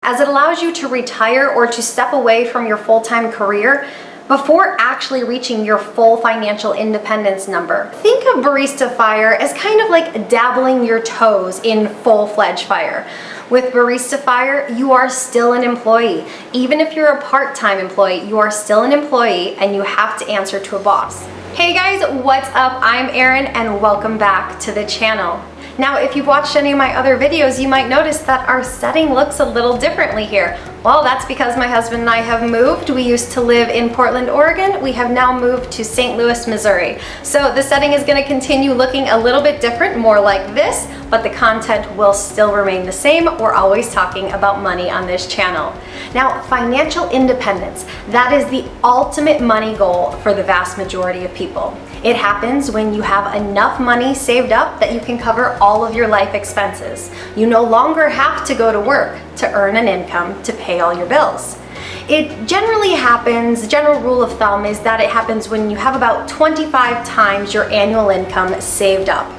as it allows you to retire or to step away from your full-time career before actually reaching your full financial independence number. Think of Barista FI as kind of like dabbling your toes in full-fledged FI. With Barista FI, you are still an employee. Even if you're a part-time employee, you are still an employee and you have to answer to a boss. Hey guys, what's up? I'm Erin and welcome back to the channel. Now, if you've watched any of my other videos, you might notice that our setting looks a little differently here. Well, that's because my husband and I have moved. We used to live in Portland, Oregon. We have now moved to St. Louis, Missouri. So the setting is going to continue looking a little bit different, more like this, but the content will still remain the same. We're always talking about money on this channel. Now, financial independence, that is the ultimate money goal for the vast majority of people. It happens when you have enough money saved up that you can cover all of your life expenses. You no longer have to go to work to earn an income to pay all your bills. It generally happens, the general rule of thumb is that it happens when you have about 25 times your annual income saved up.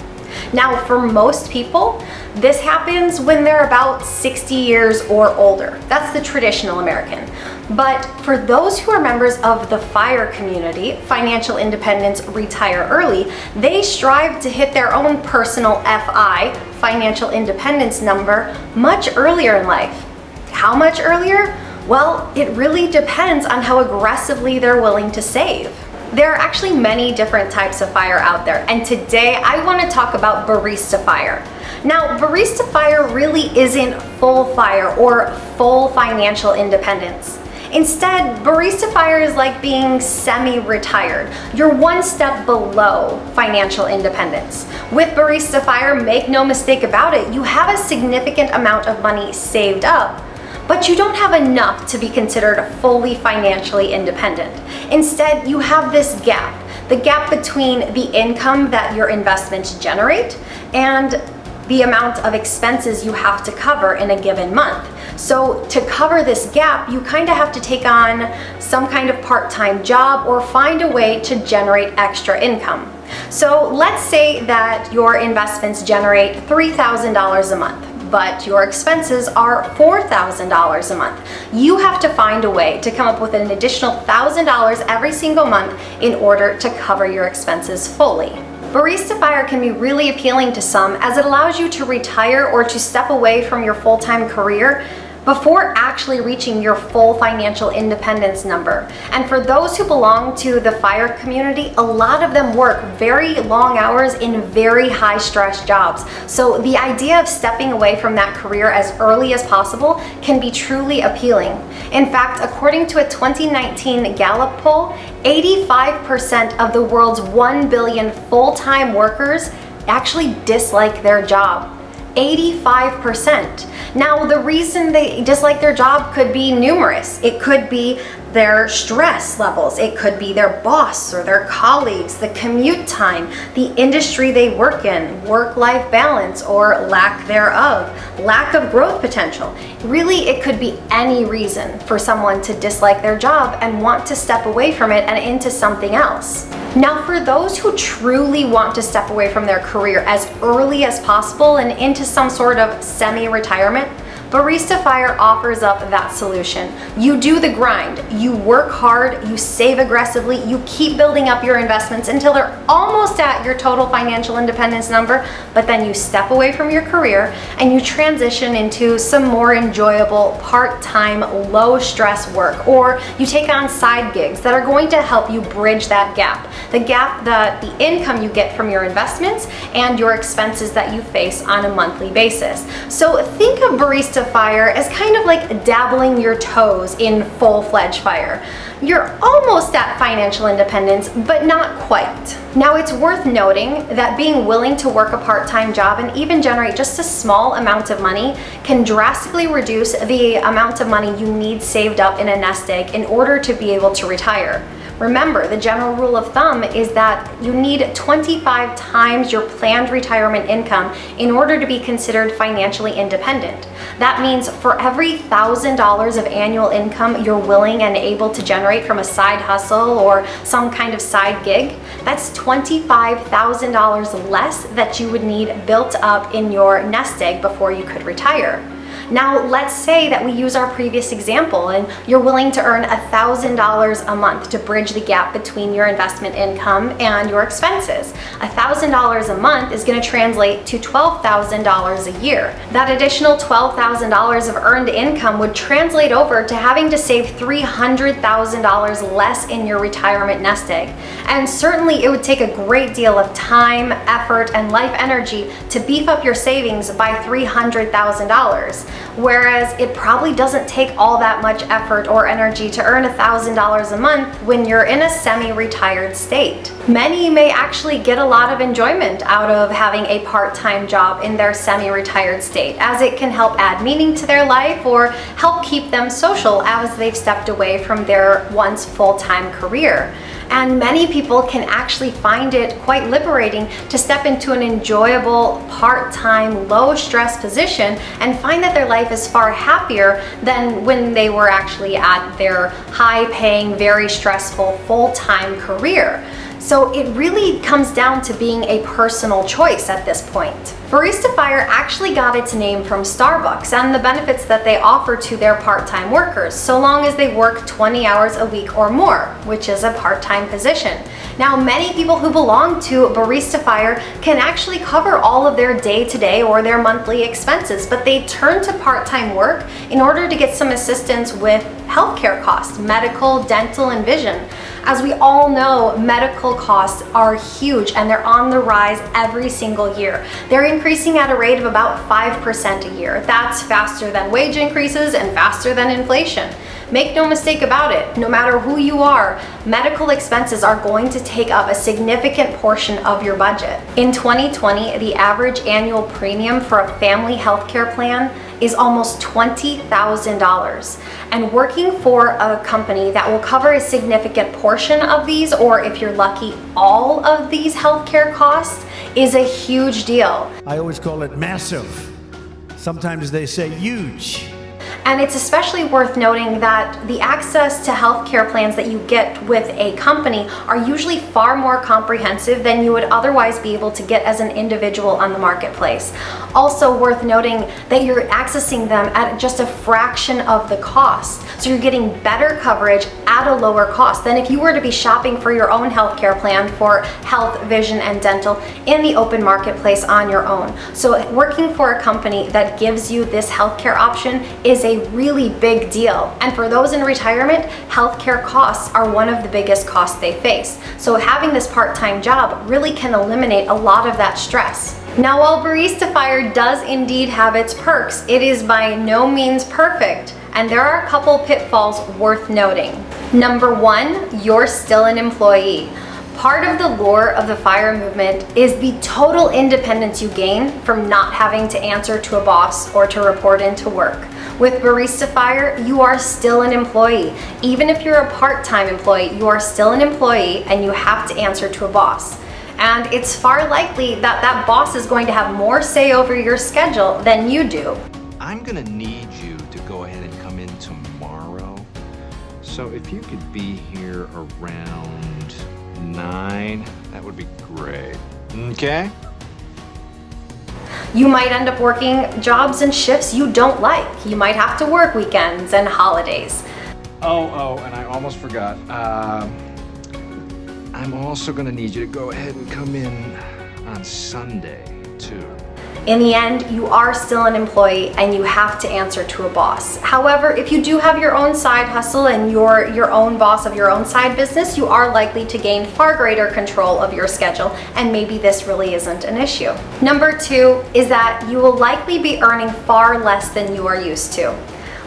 Now, for most people, this happens when they're about 60 years or older. That's the traditional American. But for those who are members of the FIRE community, Financial Independence Retire Early, they strive to hit their own personal FI, financial independence number, much earlier in life. How much earlier? Well, it really depends on how aggressively they're willing to save. There are actually many different types of FIRE out there, and today I want to talk about Barista FIRE. Now, Barista FIRE really isn't full FIRE or full financial independence. Instead, Barista FIRE is like being semi-retired. You're one step below financial independence. With Barista FIRE, make no mistake about it, you have a significant amount of money saved up, but you don't have enough to be considered fully financially independent. Instead, you have this gap, the gap between the income that your investments generate and the amount of expenses you have to cover in a given month. So to cover this gap, you kind of have to take on some kind of part-time job or find a way to generate extra income. So let's say that your investments generate $3,000 a month, but your expenses are $4,000 a month. You have to find a way to come up with an additional $1,000 every single month in order to cover your expenses fully. Barista FIRE can be really appealing to some as it allows you to retire or to step away from your full-time career before actually reaching your full financial independence number. And for those who belong to the FIRE community, a lot of them work very long hours in very high stress jobs. So the idea of stepping away from that career as early as possible can be truly appealing. In fact, according to a 2019 Gallup poll, 85% of the world's 1 billion full-time workers actually dislike their job. 85%. Now, the reason they dislike their job could be numerous. It could be their stress levels, it could be their boss or their colleagues, the commute time, the industry they work in, work-life balance or lack thereof, lack of growth potential. Really, it could be any reason for someone to dislike their job and want to step away from it and into something else. Now, for those who truly want to step away from their career as early as possible and into some sort of semi-retirement, Barista FIRE offers up that solution. You do the grind, you work hard, you save aggressively, you keep building up your investments until they're almost at your total financial independence number, but then you step away from your career and you transition into some more enjoyable part-time, low-stress work, or you take on side gigs that are going to help you bridge that gap. The gap that the income you get from your investments and your expenses that you face on a monthly basis. So think of Barista FIRE as kind of like dabbling your toes in full-fledged FIRE. You're almost at financial independence, but not quite. Now, it's worth noting that being willing to work a part-time job and even generate just a small amount of money can drastically reduce the amount of money you need saved up in a nest egg in order to be able to retire. Remember, the general rule of thumb is that you need 25 times your planned retirement income in order to be considered financially independent. That means for every $1,000 of annual income you're willing and able to generate from a side hustle or some kind of side gig, that's $25,000 less that you would need built up in your nest egg before you could retire. Now, let's say that we use our previous example and you're willing to earn $1,000 a month to bridge the gap between your investment income and your expenses. $1,000 a month is going to translate to $12,000 a year. That additional $12,000 of earned income would translate over to having to save $300,000 less in your retirement nest egg. And certainly it would take a great deal of time, effort, and life energy to beef up your savings by $300,000. Whereas it probably doesn't take all that much effort or energy to earn $1,000 a month when you're in a semi-retired state. Many may actually get a lot of enjoyment out of having a part-time job in their semi-retired state, as it can help add meaning to their life or help keep them social as they've stepped away from their once full-time career. And many people can actually find it quite liberating to step into an enjoyable, part-time, low-stress position and find that their life is far happier than when they were actually at their high-paying, very stressful, full-time career. So it really comes down to being a personal choice at this point. Barista FI actually got its name from Starbucks and the benefits that they offer to their part-time workers, so long as they work 20 hours a week or more, which is a part-time position. Now, many people who belong to Barista FI can actually cover all of their day-to-day or their monthly expenses, but they turn to part-time work in order to get some assistance with healthcare costs, medical, dental, and vision. As we all know, medical costs are huge and they're on the rise every single year. They're increasing at a rate of about 5% a year. That's faster than wage increases and faster than inflation. Make no mistake about it, no matter who you are, medical expenses are going to take up a significant portion of your budget. In 2020, the average annual premium for a family healthcare plan is almost $20,000. And working for a company that will cover a significant portion of these, or if you're lucky, all of these healthcare costs, is a huge deal. I always call it massive. Sometimes they say huge. And it's especially worth noting that the access to healthcare plans that you get with a company are usually far more comprehensive than you would otherwise be able to get as an individual on the marketplace. Also worth noting that you're accessing them at just a fraction of the cost. So you're getting better coverage at a lower cost than if you were to be shopping for your own healthcare plan for health, vision, and dental in the open marketplace on your own. So working for a company that gives you this healthcare option is a really big deal. And for those in retirement, healthcare costs are one of the biggest costs they face. So having this part-time job really can eliminate a lot of that stress. Now, while Barista FI does indeed have its perks, it is by no means perfect. And there are a couple pitfalls worth noting. Number one, you're still an employee. Part of the lure of the FIRE movement is the total independence you gain from not having to answer to a boss or to report into work. With Barista FIRE, you are still an employee. Even if you're a part-time employee, you are still an employee and you have to answer to a boss. And it's far likely that that boss is going to have more say over your schedule than you do. I'm gonna need you to go ahead and come in tomorrow. So if you could be here around 9, that would be great. Okay? You might end up working jobs and shifts you don't like. You might have to work weekends and holidays. Oh, and I almost forgot. I'm also gonna need you to go ahead and come in on Sunday, too. In the end, you are still an employee and you have to answer to a boss. However, if you do have your own side hustle and you're your own boss of your own side business, you are likely to gain far greater control of your schedule, and maybe this really isn't an issue. Number two is that you will likely be earning far less than you are used to.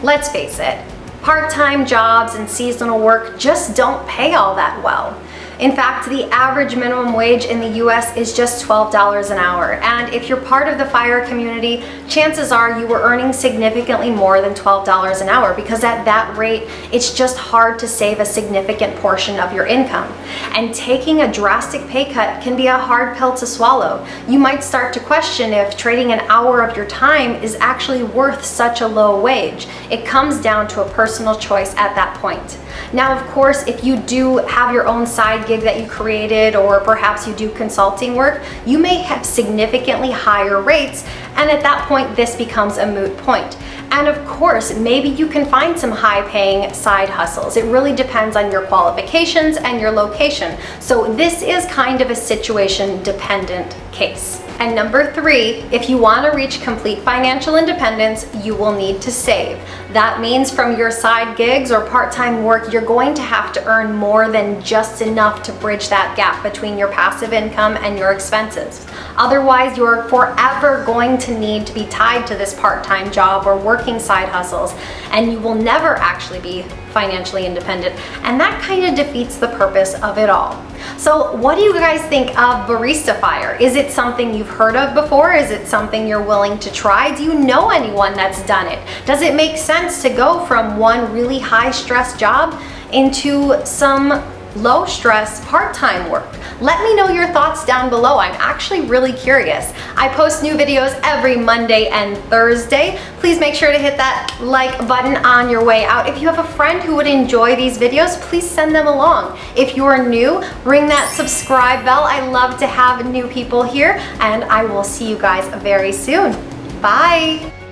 Let's face it, part-time jobs and seasonal work just don't pay all that well. In fact, the average minimum wage in the US is just $12 an hour. And if you're part of the FIRE community, chances are you were earning significantly more than $12 an hour, because at that rate, it's just hard to save a significant portion of your income. And taking a drastic pay cut can be a hard pill to swallow. You might start to question if trading an hour of your time is actually worth such a low wage. It comes down to a personal choice at that point. Now, of course, if you do have your own side gig that you created, or perhaps you do consulting work, you may have significantly higher rates And at that point, this becomes a moot point. And of course, maybe you can find some high-paying side hustles. It really depends on your qualifications and your location. So this is kind of a situation-dependent case. And number 3, if you want to reach complete financial independence, you will need to save. That means from your side gigs or part-time work, you're going to have to earn more than just enough to bridge that gap between your passive income and your expenses. Otherwise, you're forever going to need to be tied to this part-time job or working side hustles, and you will never actually be financially independent. And that kind of defeats the purpose of it all. So what do you guys think of Barista FI? Is it something you've heard of before? Is it something you're willing to try? Do you know anyone that's done it? Does it make sense to go from one really high stress job into some low stress part-time work? Let me know your thoughts down below. I'm actually really curious. I post new videos every Monday and Thursday. Please make sure to hit that like button on your way out. If you have a friend who would enjoy these videos, please send them along. If you're new, ring that subscribe bell. I love to have new people here, and I will see you guys very soon. Bye.